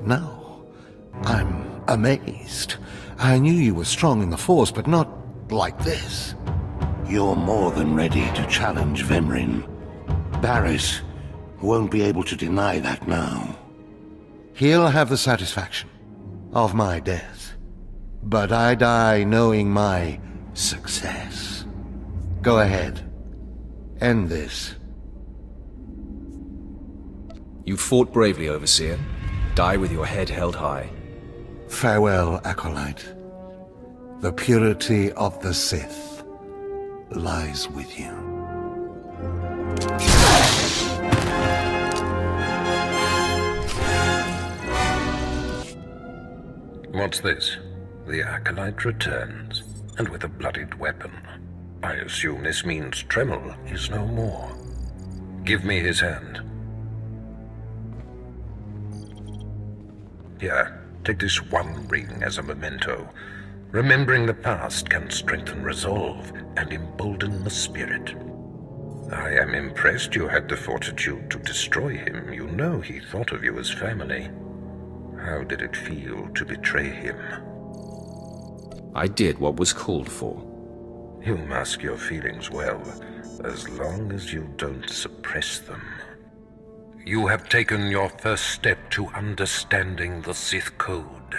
No. I'm amazed. I knew you were strong in the Force, but not like this. You're more than ready to challenge Vemrin. Barriss won't be able to deny that now. He'll have the satisfaction of my death, but I die knowing my success. Go ahead. End this. You fought bravely, Overseer. Die with your head held high. Farewell, Acolyte. The purity of the Sith lies with you. What's this? The Acolyte returns, and with a bloodied weapon. I assume this means Tremel is no more. Give me his hand. Here, take this one ring as a memento. Remembering the past can strengthen resolve and embolden the spirit. I am impressed you had the fortitude to destroy him. You know he thought of you as family. How did it feel to betray him? I did what was called for. You mask your feelings well, as long as you don't suppress them. You have taken your first step to understanding the Sith Code.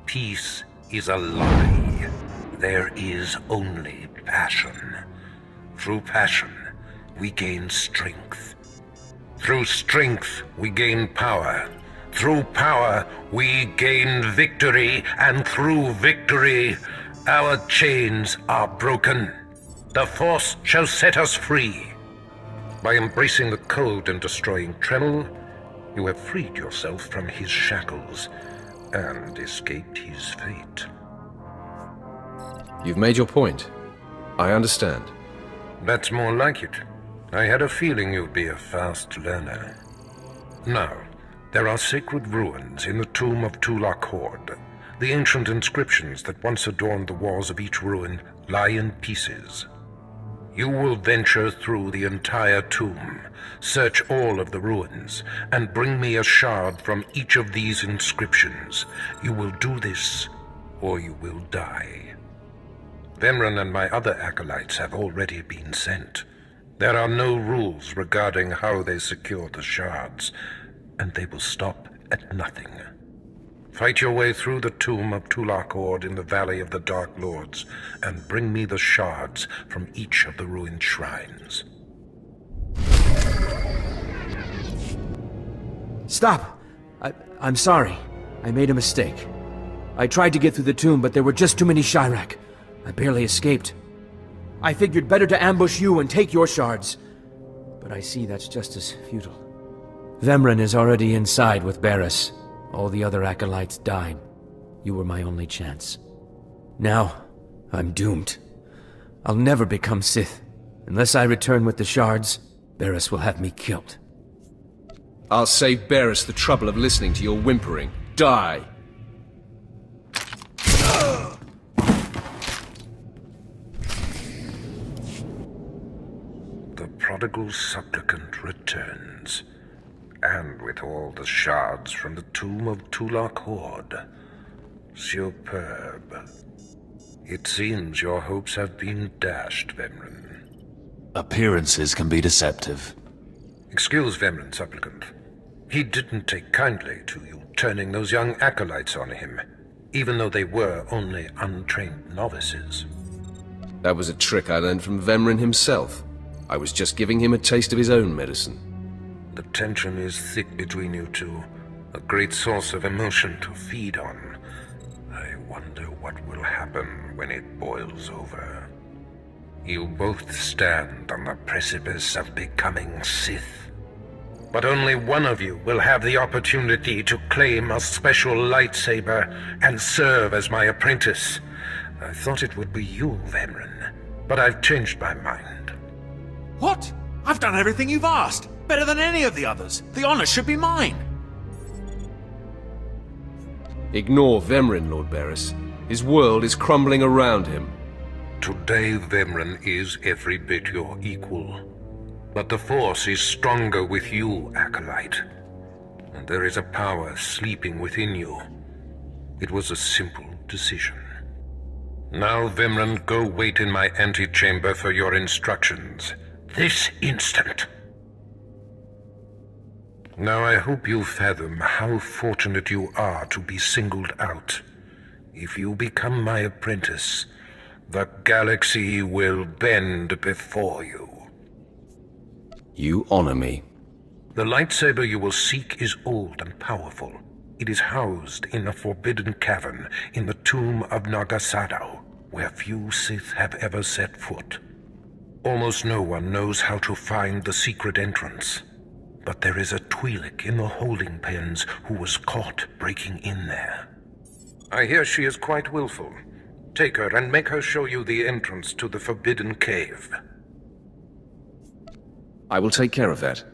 Peace is a lie. There is only passion. Through passion, we gain strength. Through strength, we gain power. Through power, we gain victory, and through victory, our chains are broken. The Force shall set us free. By embracing the Code and destroying Tremel, you have freed yourself from his shackles and escaped his fate. You've made your point. I understand. That's more like it. I had a feeling you'd be a fast learner. Now, there are sacred ruins in the tomb of Tulak Horde. The ancient inscriptions that once adorned the walls of each ruin lie in pieces. You will venture through the entire tomb, search all of the ruins, and bring me a shard from each of these inscriptions. You will do this, or you will die. Vemrin and my other acolytes have already been sent. There are no rules regarding how they secure the shards, and they will stop at nothing. Fight your way through the tomb of Tulak Horde in the Valley of the Dark Lords, and bring me the shards from each of the ruined shrines. Stop! I'm sorry. I made a mistake. I tried to get through the tomb, but there were just too many Chirac. I barely escaped. I figured better to ambush you and take your shards. But I see that's just as futile. Vemrin is already inside with Barriss. All the other acolytes died. You were my only chance. Now, I'm doomed. I'll never become Sith. Unless I return with the shards, Barriss will have me killed. I'll save Barriss the trouble of listening to your whimpering. Die! The prodigal supplicant returns, and with all the shards from the tomb of Tulak Horde. Superb. It seems your hopes have been dashed, Vemrin. Appearances can be deceptive. Excuse Vemrin, supplicant. He didn't take kindly to you turning those young acolytes on him, even though they were only untrained novices. That was a trick I learned from Vemrin himself. I was just giving him a taste of his own medicine. The tension is thick between you two, a great source of emotion to feed on. I wonder what will happen when it boils over. You both stand on the precipice of becoming Sith. But only one of you will have the opportunity to claim a special lightsaber and serve as my apprentice. I thought it would be you, Vemrin, but I've changed my mind. What? I've done everything you've asked. Better than any of the others. The honor should be mine. Ignore Vemrin, Lord Barriss. His world is crumbling around him. Today, Vemrin is every bit your equal. But the Force is stronger with you, Acolyte. and there is a power sleeping within you. It was a simple decision. Now, Vemren, go wait in my antechamber for your instructions. This instant. Now, I hope you fathom how fortunate you are to be singled out. If you become my apprentice, the galaxy will bend before you. You honor me. The lightsaber you will seek is old and powerful. It is housed in a forbidden cavern in the tomb of Nagasado, where few Sith have ever set foot. Almost no one knows how to find the secret entrance. But there is a Twi'lek in the holding pens who was caught breaking in there. I hear she is quite willful. Take her and make her show you the entrance to the Forbidden Cave. I will take care of that.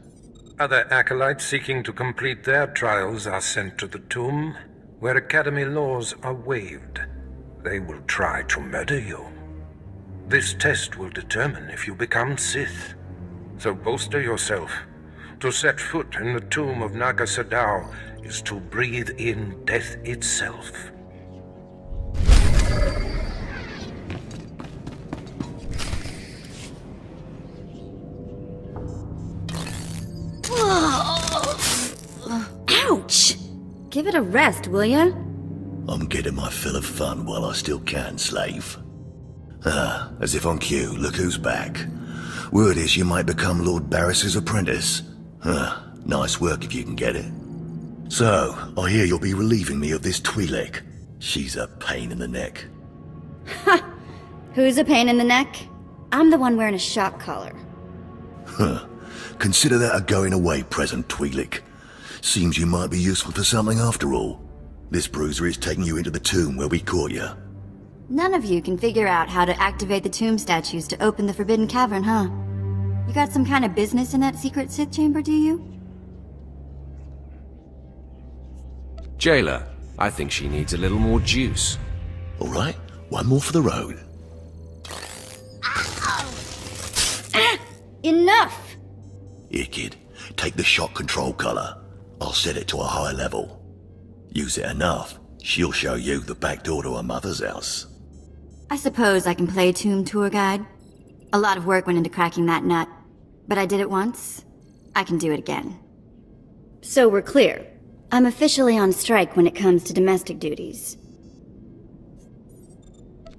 Other acolytes seeking to complete their trials are sent to the tomb, where Academy laws are waived. They will try to murder you. This test will determine if you become Sith. So bolster yourself. To set foot in the tomb of Naga Sadow is to breathe in death itself. Ouch! Give it a rest, will ya? I'm getting my fill of fun while I still can, slave. Ah, as if on cue, look who's back. Word is you might become Lord Barris's apprentice. Ah, nice work if you can get it. So, I hear you'll be relieving me of this Twi'lek. She's a pain in the neck. Ha! Who's a pain in the neck? I'm the one wearing a shock collar. Huh. Consider that a going-away present, Twi'lek. Seems you might be useful for something after all. This bruiser is taking you into the tomb where we caught you. None of you can figure out how to activate the tomb statues to open the Forbidden Cavern, huh? You got some kind of business in that secret Sith chamber, do you? Jailer, I think she needs a little more juice. All right, one more for the road. Enough! Here, kid. Take the shot control collar. I'll set it to a high level. Use it enough, she'll show you the back door to her mother's house. I suppose I can play tomb tour guide. A lot of work went into cracking that nut, but I did it once. I can do it again. So we're clear. I'm officially on strike when it comes to domestic duties.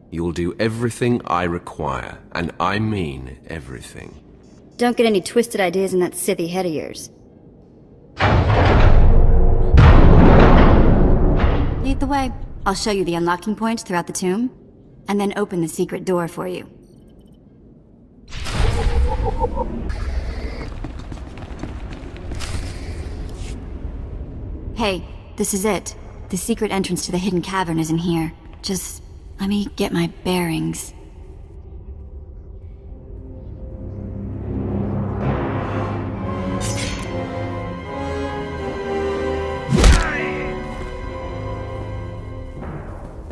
You'll do everything I require, and I mean everything. Don't get any twisted ideas in that Sithy head of yours. Lead the way. I'll show you the unlocking points throughout the tomb, and then open the secret door for you. Hey, this is it. The secret entrance to the hidden cavern is in here. Just let me get my bearings.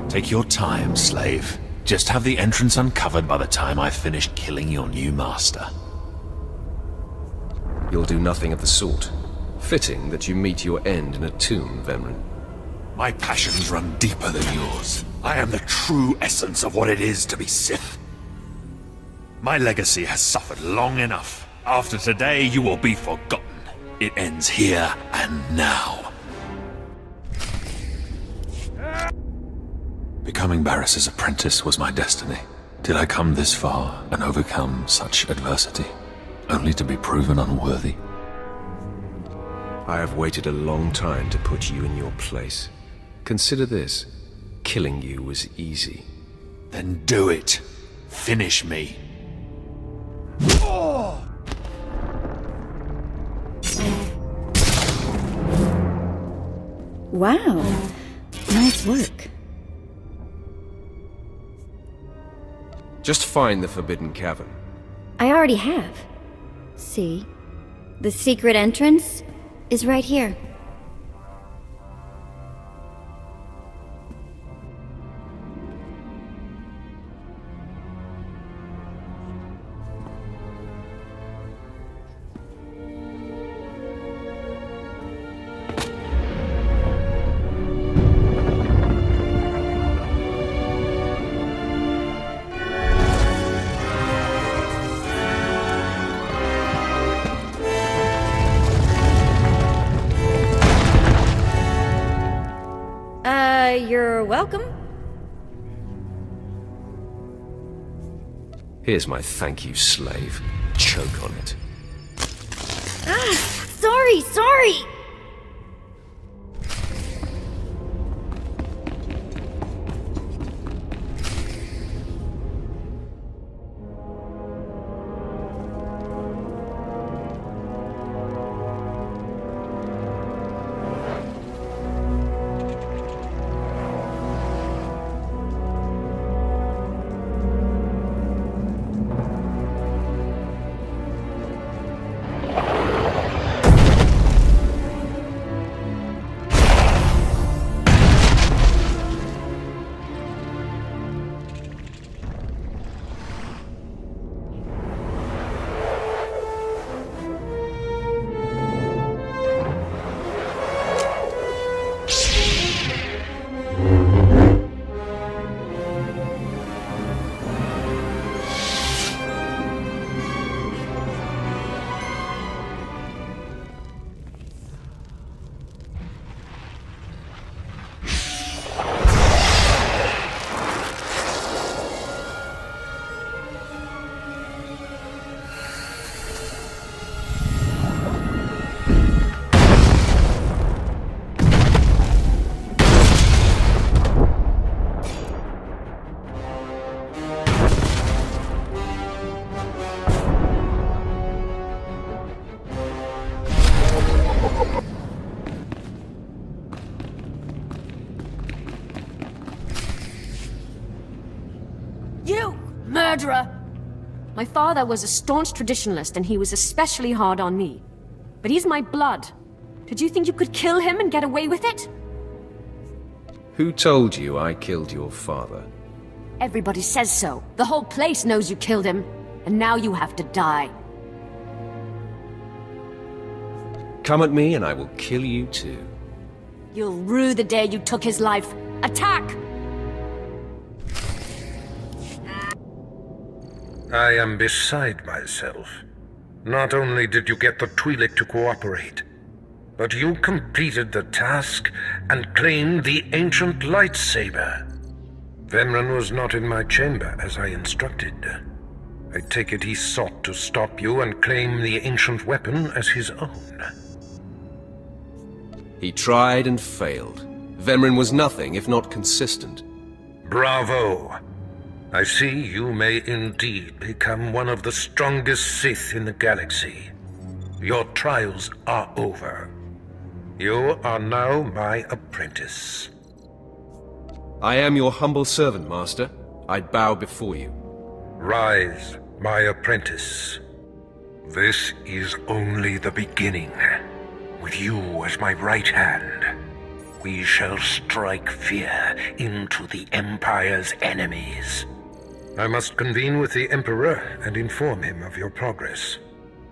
Take your time, slave. Just have the entrance uncovered by the time I finish killing your new master. You'll do nothing of the sort. Fitting that you meet your end in a tomb, Vemren. My passions run deeper than yours. I am the true essence of what it is to be Sith. My legacy has suffered long enough. After today, you will be forgotten. It ends here and now. Becoming Barris's apprentice was my destiny. Did I come this far and overcome such adversity, only to be proven unworthy? I have waited a long time to put you in your place. Consider this. Killing you was easy. Then do it. Finish me. Wow. Nice work. Just find the Forbidden Cavern. I already have. See? The secret entrance is right here. You're welcome. Here's my thank you, slave. Choke on it. Sorry! You murderer! My father was a staunch traditionalist, and he was especially hard on me. But he's my blood. Did you think you could kill him and get away with it? Who told you I killed your father? Everybody says so. The whole place knows you killed him. And now you have to die. Come at me and I will kill you too. You'll rue the day you took his life. Attack! I am beside myself. Not only did you get the Twi'lek to cooperate, but you completed the task and claimed the ancient lightsaber. Vemren was not in my chamber as I instructed. I take it he sought to stop you and claim the ancient weapon as his own. He tried and failed. Vemren was nothing if not consistent. Bravo! I see you may indeed become one of the strongest Sith in the galaxy. Your trials are over. You are now my apprentice. I am your humble servant, Master. I bow before you. Rise, my apprentice. This is only the beginning. With you as my right hand, we shall strike fear into the Empire's enemies. I must convene with the Emperor and inform him of your progress.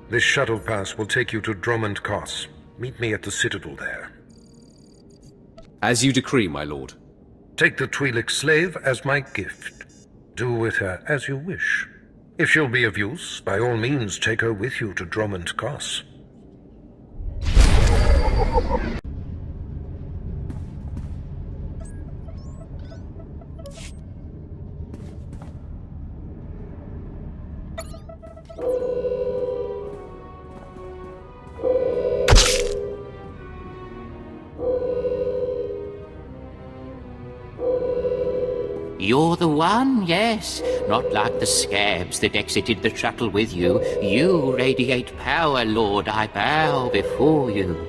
This shuttle pass will take you to Dromund Kos. Meet me at the Citadel there. As you decree, my lord. Take the Twi'lek slave as my gift. Do with her as you wish. If she'll be of use, by all means take her with you to Dromund Kos. You're the one, yes. Not like the scabs that exited the shuttle with you. You radiate power, Lord. I bow before you.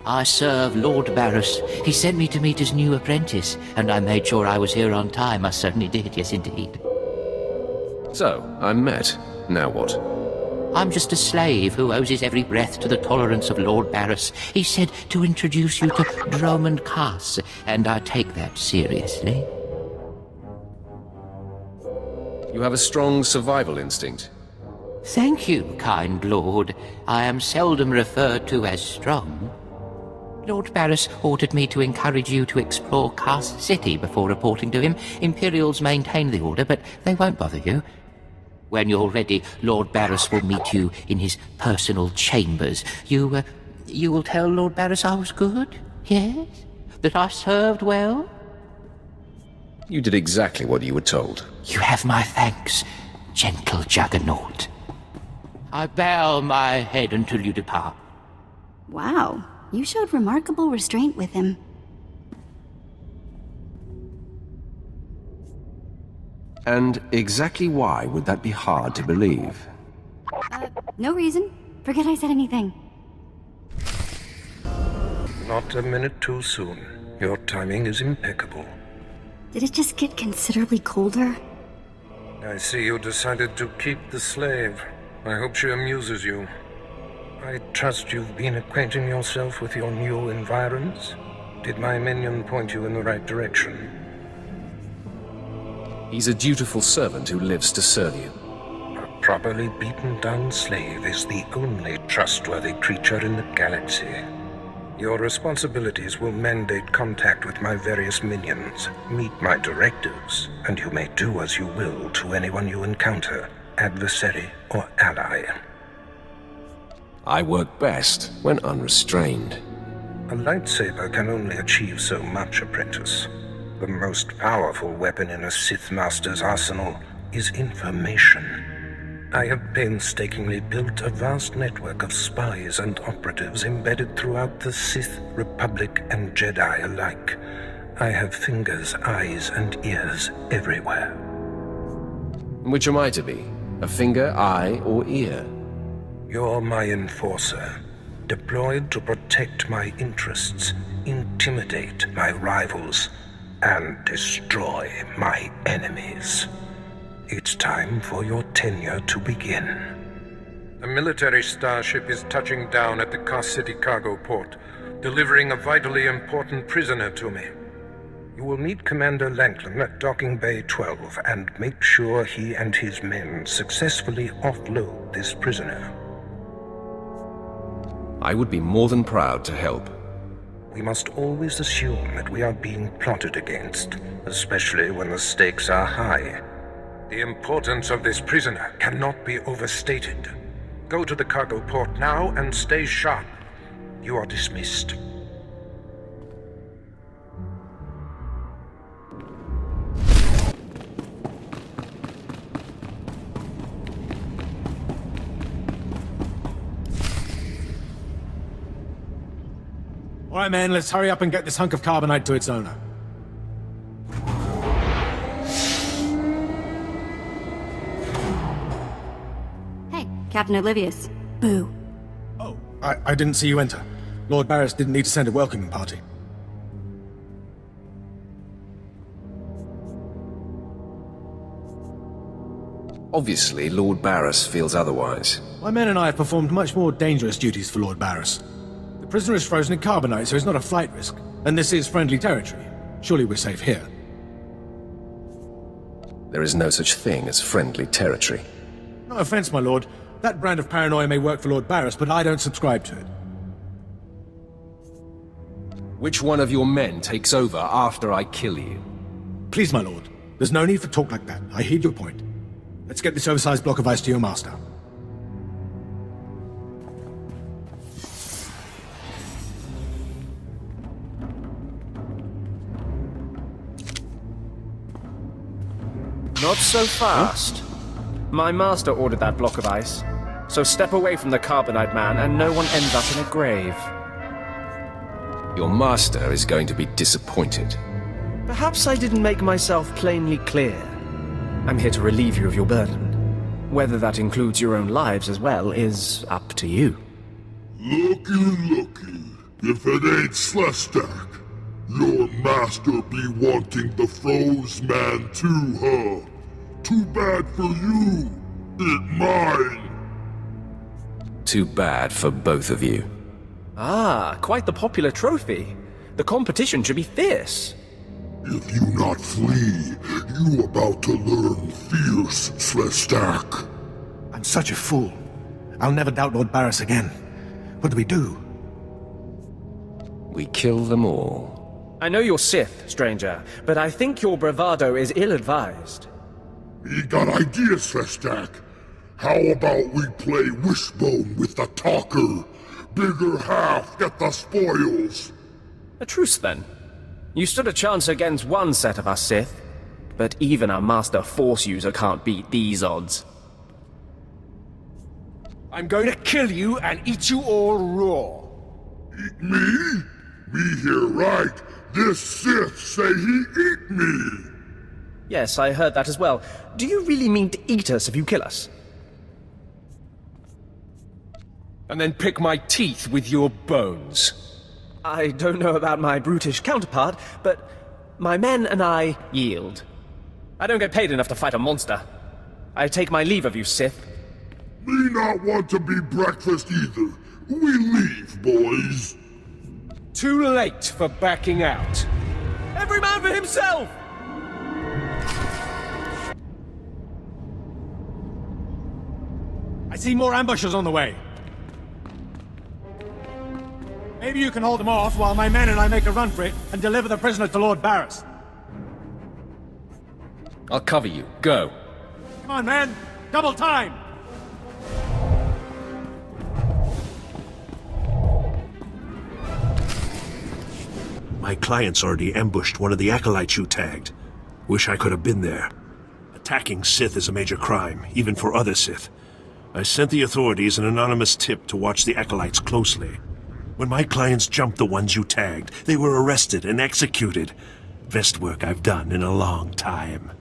I serve Lord Barris. He sent me to meet his new apprentice, and I made sure I was here on time. I certainly did, yes indeed. So, I'm met. Now what? I'm just a slave who owes his every breath to the tolerance of Lord Barris. He said to introduce you to Dromund Kos, and I take that seriously. You have a strong survival instinct. Thank you, kind lord. I am seldom referred to as strong. Lord Barris ordered me to encourage you to explore Kos City before reporting to him. Imperials maintain the order, but they won't bother you. When you're ready, Lord Barris will meet you in his personal chambers. You will tell Lord Barris I was good? Yes? That I served well? You did exactly what you were told. You have my thanks, gentle Juggernaut. I bow my head until you depart. Wow, you showed remarkable restraint with him. And exactly why would that be hard to believe? No reason. Forget I said anything. Not a minute too soon. Your timing is impeccable. Did it just get considerably colder? I see you decided to keep the slave. I hope she amuses you. I trust you've been acquainting yourself with your new environs. Did my minion point you in the right direction? He's a dutiful servant who lives to serve you. A properly beaten down slave is the only trustworthy creature in the galaxy. Your responsibilities will mandate contact with my various minions, meet my directives, and you may do as you will to anyone you encounter, adversary or ally. I work best when unrestrained. A lightsaber can only achieve so much, apprentice. The most powerful weapon in a Sith Master's arsenal is information. I have painstakingly built a vast network of spies and operatives embedded throughout the Sith, Republic, and Jedi alike. I have fingers, eyes, and ears everywhere. Which am I to be? A finger, eye, or ear? You're my enforcer, deployed to protect my interests, intimidate my rivals, and destroy my enemies. It's time for your tenure to begin. A military starship is touching down at the Cos City cargo port, delivering a vitally important prisoner to me. You will meet Commander Lanklin at Docking Bay 12 and make sure he and his men successfully offload this prisoner. I would be more than proud to help. We must always assume that we are being plotted against, especially when the stakes are high. The importance of this prisoner cannot be overstated. Go to the cargo port now and stay sharp. You are dismissed. All right, man, let's hurry up and get this hunk of carbonite to its owner. Hey, Captain Oblivious. Boo. Oh, I didn't see you enter. Lord Barris didn't need to send a welcoming party. Obviously, Lord Barris feels otherwise. My men and I have performed much more dangerous duties for Lord Barris. The prisoner is frozen in carbonite, so it's not a flight risk. And this is friendly territory. Surely we're safe here. There is no such thing as friendly territory. No offense, my lord. That brand of paranoia may work for Lord Barris, but I don't subscribe to it. Which one of your men takes over after I kill you? Please, my lord. There's no need for talk like that. I heed your point. Let's get this oversized block of ice to your master. Not so fast. My master ordered that block of ice. So step away from the Carbonite Man and no one ends up in a grave. Your master is going to be disappointed. Perhaps I didn't make myself plainly clear. I'm here to relieve you of your burden. Whether that includes your own lives as well is up to you. Looky. If it ain't SWTOR, your master be wanting the froze man too, huh? Too bad for you. It mine. Too bad for both of you. Ah, quite the popular trophy. The competition should be fierce. If you not flee, you about to learn fierce, SWTOR. I'm such a fool. I'll never doubt Lord Barris again. What do we do? We kill them all. I know you're Sith, stranger, but I think your bravado is ill-advised. He got ideas, SWTOR. How about we play wishbone with the talker? Bigger half get the spoils. A truce, then. You stood a chance against one set of us Sith. But even a master Force user can't beat these odds. I'm going to kill you and eat you all raw. Eat me? Me here right. This Sith say he eat me. Yes, I heard that as well. Do you really mean to eat us if you kill us? And then pick my teeth with your bones. I don't know about my brutish counterpart, but my men and I yield. I don't get paid enough to fight a monster. I take my leave of you, Sith. Me not want to be breakfast either. We leave, boys. Too late for backing out. Every man for himself! I see more ambushers on the way. Maybe you can hold them off while my men and I make a run for it and deliver the prisoner to Lord Barris. I'll cover you. Go. Come on, man! Double time! My client's already ambushed one of the acolytes you tagged. Wish I could have been there. Attacking Sith is a major crime, even for other Sith. I sent the authorities an anonymous tip to watch the acolytes closely. When my clients jumped the ones you tagged, they were arrested and executed. Best work I've done in a long time.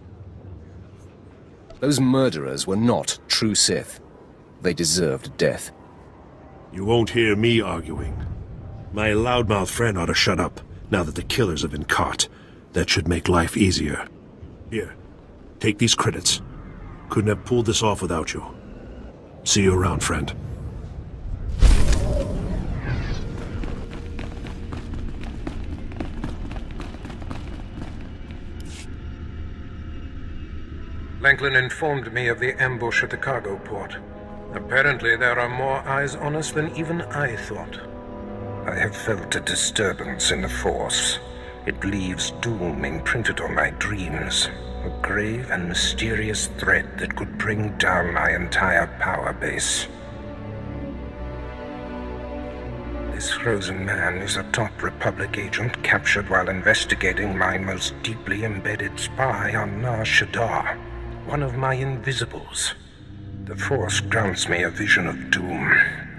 Those murderers were not true Sith. They deserved death. You won't hear me arguing. My loudmouth friend ought to shut up, now that the killers have been caught. That should make life easier. Here, take these credits. Couldn't have pulled this off without you. See you around, friend. Langlin informed me of the ambush at the cargo port. Apparently there are more eyes on us than even I thought. I have felt a disturbance in the Force. It leaves doom imprinted on my dreams. A grave and mysterious threat that could bring down my entire power base. This frozen man is a top Republic agent captured while investigating my most deeply embedded spy on Nar Shaddaa, one of my invisibles. The Force grants me a vision of doom,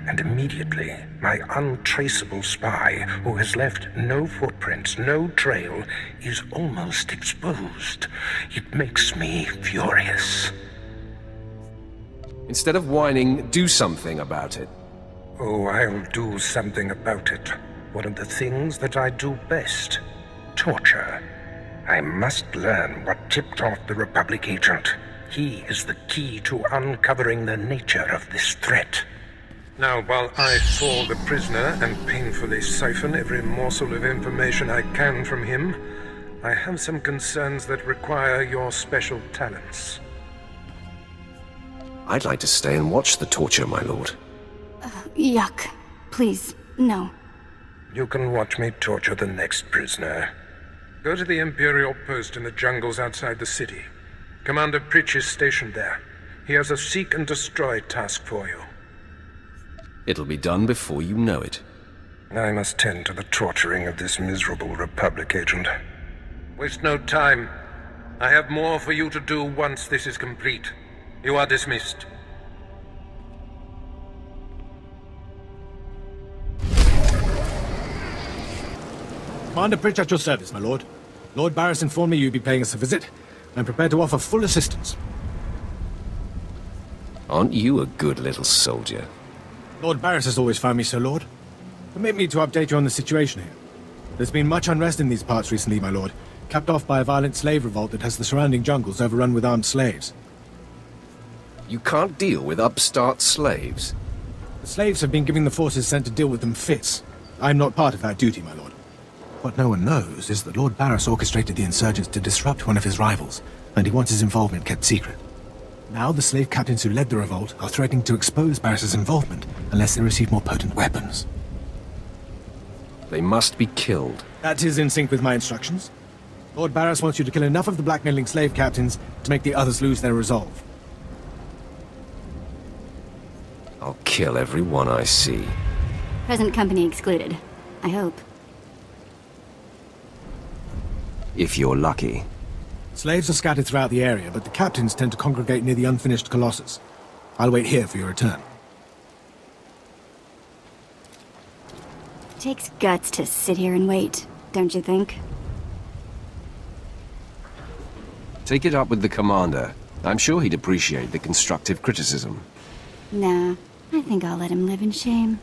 and immediately my untraceable spy, who has left no footprints, no trail, is almost exposed. It makes me furious. Instead of whining, do something about it. Oh, I'll do something about it. One of the things that I do best. Torture. I must learn what tipped off the Republic agent. He is the key to uncovering the nature of this threat. Now, while I fall the prisoner and painfully siphon every morsel of information I can from him, I have some concerns that require your special talents. I'd like to stay and watch the torture, my lord. Yuck. Please, no. You can watch me torture the next prisoner. Go to the Imperial post in the jungles outside the city. Commander Pritch is stationed there. He has a seek and destroy task for you. It'll be done before you know it. I must tend to the torturing of this miserable Republic agent. Waste no time. I have more for you to do once this is complete. You are dismissed. Commander Pritch at your service, my lord. Lord Barris informed me you'd be paying us a visit. I'm prepared to offer full assistance. Aren't you a good little soldier? Lord Barris has always found me so, Lord. Permit me to update you on the situation here. There's been much unrest in these parts recently, my lord, capped off by a violent slave revolt that has the surrounding jungles overrun with armed slaves. You can't deal with upstart slaves. The slaves have been giving the forces sent to deal with them fits. I'm not part of that duty, my lord. What no one knows is that Lord Barris orchestrated the insurgents to disrupt one of his rivals, and he wants his involvement kept secret. Now the slave captains who led the revolt are threatening to expose Barris's involvement unless they receive more potent weapons. They must be killed. That is in sync with my instructions. Lord Barris wants you to kill enough of the blackmailing slave captains to make the others lose their resolve. I'll kill every one I see. Present company excluded. I hope. If you're lucky. Slaves are scattered throughout the area, but the captains tend to congregate near the unfinished Colossus. I'll wait here for your return. Takes guts to sit here and wait, don't you think? Take it up with the commander. I'm sure he'd appreciate the constructive criticism. Nah, I think I'll let him live in shame.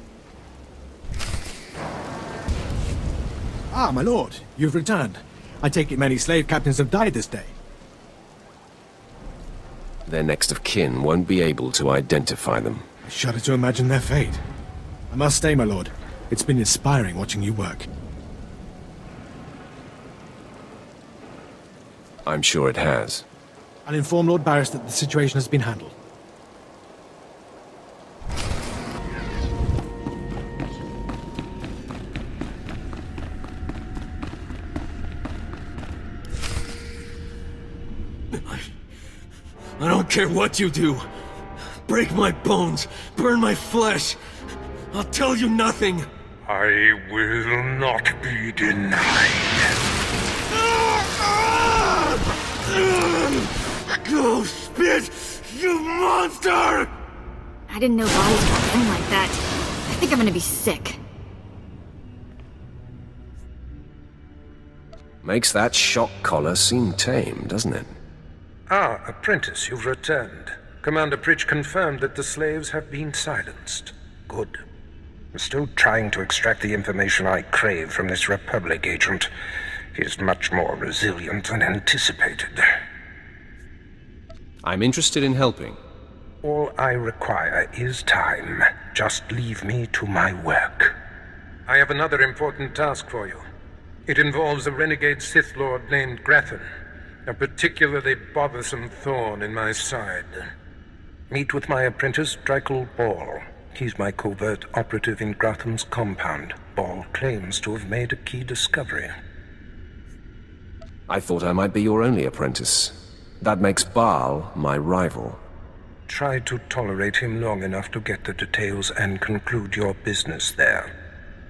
Ah, my lord, you've returned. I take it many slave captains have died this day. Their next of kin won't be able to identify them. I shudder to imagine their fate. I must stay, my lord. It's been inspiring watching you work. I'm sure it has. I'll inform Lord Barris that the situation has been handled. I don't care what you do. Break my bones, burn my flesh. I'll tell you nothing. I will not be denied. Go spit, you monster! I didn't know bodies got in like that. I think I'm gonna be sick. Makes that shock collar seem tame, doesn't it? Ah, apprentice, you've returned. Commander Pritch confirmed that the slaves have been silenced. Good. I'm still trying to extract the information I crave from this Republic agent. He is much more resilient than anticipated. I'm interested in helping. All I require is time. Just leave me to my work. I have another important task for you. It involves a renegade Sith Lord named Grathan, a particularly bothersome thorn in my side. Meet with my apprentice, Drykel Ball. He's my covert operative in Grathan's compound. Ball claims to have made a key discovery. I thought I might be your only apprentice. That makes Baal my rival. Try to tolerate him long enough to get the details and conclude your business there.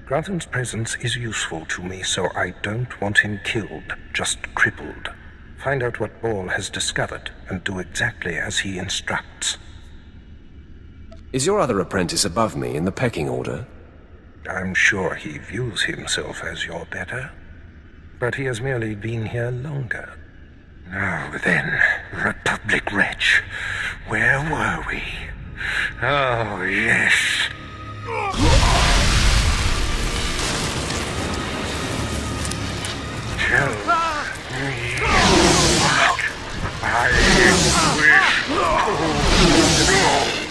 Grathan's presence is useful to me, so I don't want him killed, just crippled. Find out what Ball has discovered, and do exactly as he instructs. Is your other apprentice above me in the pecking order? I'm sure he views himself as your better, but he has merely been here longer. Now then, Republic wretch, where were we? Oh, yes. Tell me what I wish to know.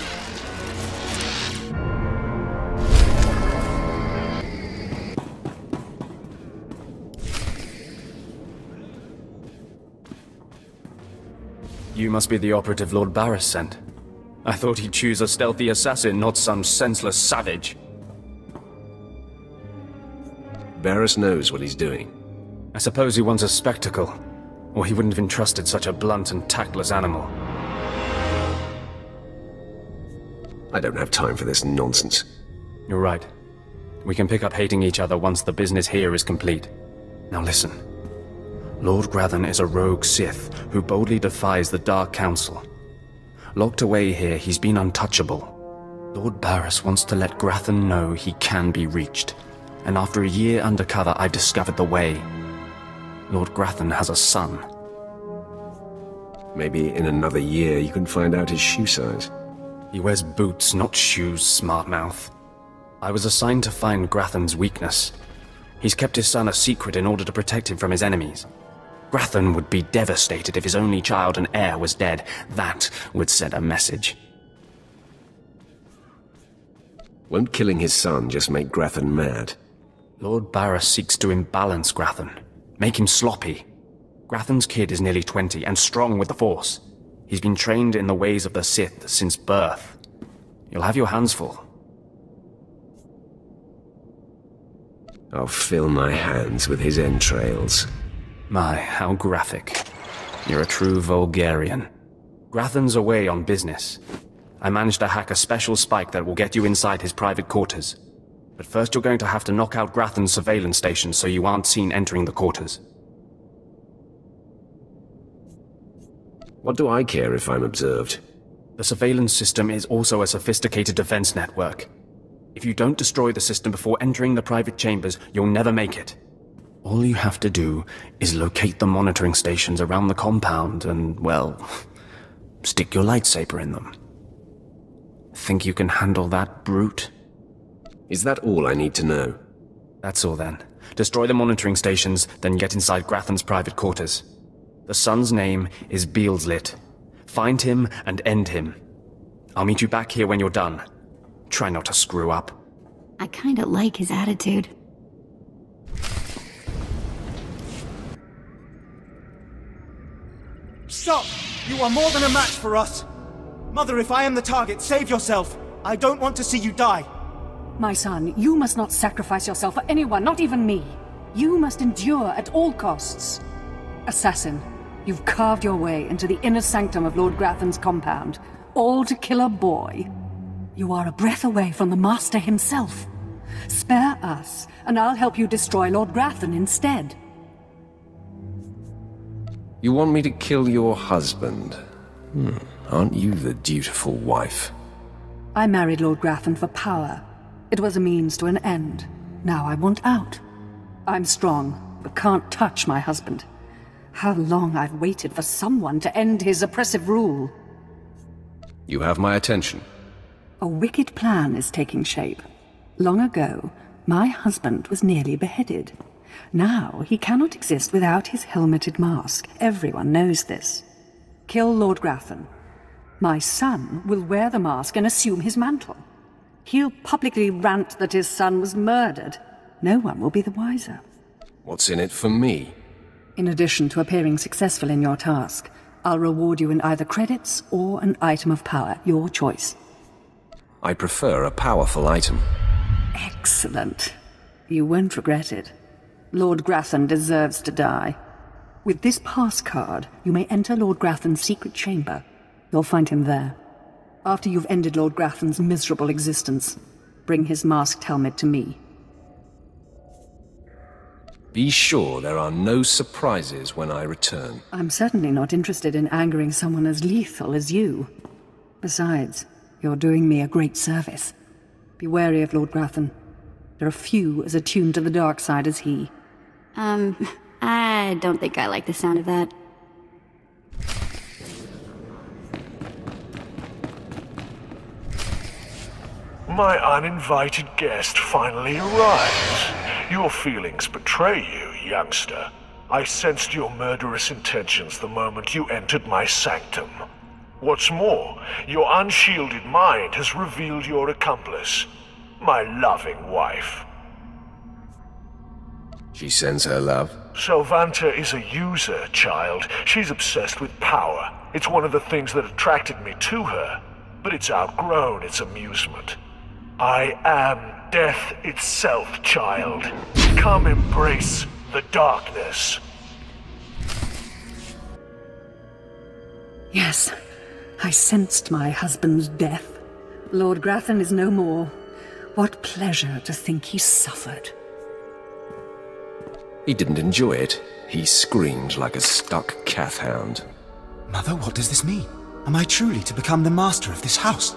You must be the operative Lord Barris sent. I thought he'd choose a stealthy assassin, not some senseless savage. Barris knows what he's doing. I suppose he wants a spectacle, or he wouldn't have entrusted such a blunt and tactless animal. I don't have time for this nonsense. You're right. We can pick up hating each other once the business here is complete. Now listen. Lord Grathan is a rogue Sith who boldly defies the Dark Council. Locked away here, he's been untouchable. Lord Barris wants to let Grathan know he can be reached. And after a year undercover, I've discovered the way. Lord Grathan has a son. Maybe in another year you can find out his shoe size. He wears boots, not shoes, smart mouth. I was assigned to find Grathan's weakness. He's kept his son a secret in order to protect him from his enemies. Grathan would be devastated if his only child and heir was dead. That would send a message. Won't killing his son just make Grathan mad? Lord Barris seeks to imbalance Grathan, make him sloppy. Grathan's kid is nearly 20 and strong with the Force. He's been trained in the ways of the Sith since birth. You'll have your hands full. I'll fill my hands with his entrails. My, how graphic. You're a true Vulgarian. Grathan's away on business. I managed to hack a special spike that will get you inside his private quarters. But first you're going to have to knock out Grathan's surveillance station so you aren't seen entering the quarters. What do I care if I'm observed? The surveillance system is also a sophisticated defense network. If you don't destroy the system before entering the private chambers, you'll never make it. All you have to do is locate the monitoring stations around the compound and, well, stick your lightsaber in them. Think you can handle that, brute? Is that all I need to know? That's all then. Destroy the monitoring stations, then get inside Grathan's private quarters. The son's name is Beelslit. Find him and end him. I'll meet you back here when you're done. Try not to screw up. I kinda like his attitude. Stop! You are more than a match for us! Mother, if I am the target, save yourself! I don't want to see you die! My son, you must not sacrifice yourself for anyone, not even me. You must endure at all costs. Assassin, you've carved your way into the inner sanctum of Lord Grathan's compound, all to kill a boy. You are a breath away from the Master himself. Spare us, and I'll help you destroy Lord Grathan instead. You want me to kill your husband? Aren't you the dutiful wife? I married Lord Grathan for power. It was a means to an end. Now I want out. I'm strong, but can't touch my husband. How long I've waited for someone to end his oppressive rule. You have my attention. A wicked plan is taking shape. Long ago, my husband was nearly beheaded. Now he cannot exist without his helmeted mask. Everyone knows this. Kill Lord Grathan. My son will wear the mask and assume his mantle. He'll publicly rant that his son was murdered. No one will be the wiser. What's in it for me? In addition to appearing successful in your task, I'll reward you in either credits or an item of power, your choice. I prefer a powerful item. Excellent. You won't regret it. Lord Grathan deserves to die. With this pass card, you may enter Lord Grathan's secret chamber. You'll find him there. After you've ended Lord Grathan's miserable existence, bring his masked helmet to me. Be sure there are no surprises when I return. I'm certainly not interested in angering someone as lethal as you. Besides, you're doing me a great service. Be wary of Lord Grathan. There are few as attuned to the dark side as he. I don't think I like the sound of that. My uninvited guest finally arrives. Your feelings betray you, youngster. I sensed your murderous intentions the moment you entered my sanctum. What's more, your unshielded mind has revealed your accomplice, my loving wife. She sends her love? Selvanta is a user, child. She's obsessed with power. It's one of the things that attracted me to her, but it's outgrown its amusement. I am death itself, child. Come embrace the darkness. Yes, I sensed my husband's death. Lord Grathan is no more. What pleasure to think he suffered. He didn't enjoy it. He screamed like a stuck cat-hound. Mother, what does this mean? Am I truly to become the master of this house?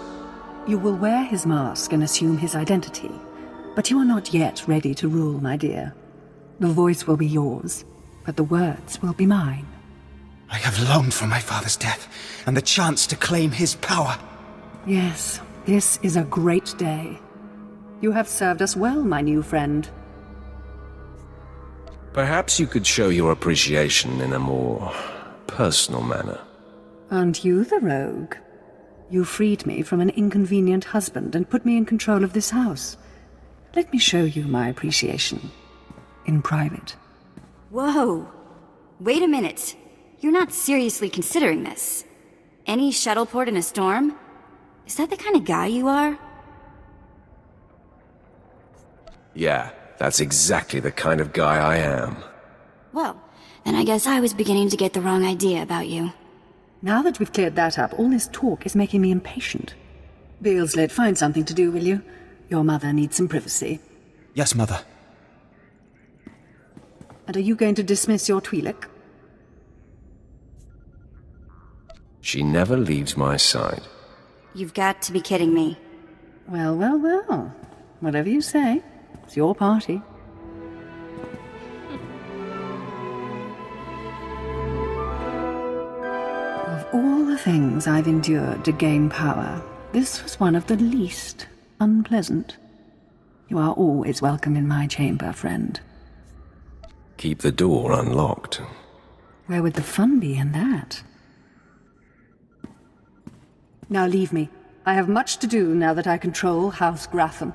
You will wear his mask and assume his identity, but you are not yet ready to rule, my dear. The voice will be yours, but the words will be mine. I have longed for my father's death, and the chance to claim his power. Yes, this is a great day. You have served us well, my new friend. Perhaps you could show your appreciation in a more personal manner. Aren't you the rogue? You freed me from an inconvenient husband and put me in control of this house. Let me show you my appreciation. In private. Whoa! Wait a minute. You're not seriously considering this. Any shuttleport in a storm? Is that the kind of guy you are? Yeah, that's exactly the kind of guy I am. Well, then I guess I was beginning to get the wrong idea about you. Now that we've cleared that up, all this talk is making me impatient. Beelslit, find something to do, will you? Your mother needs some privacy. Yes, Mother. And are you going to dismiss your Twi'lek? She never leaves my side. You've got to be kidding me. Well, well, well. Whatever you say. It's your party. Of all the things I've endured to gain power, this was one of the least unpleasant. You are always welcome in my chamber, friend. Keep the door unlocked. Where would the fun be in that? Now leave me. I have much to do now that I control House Gratham.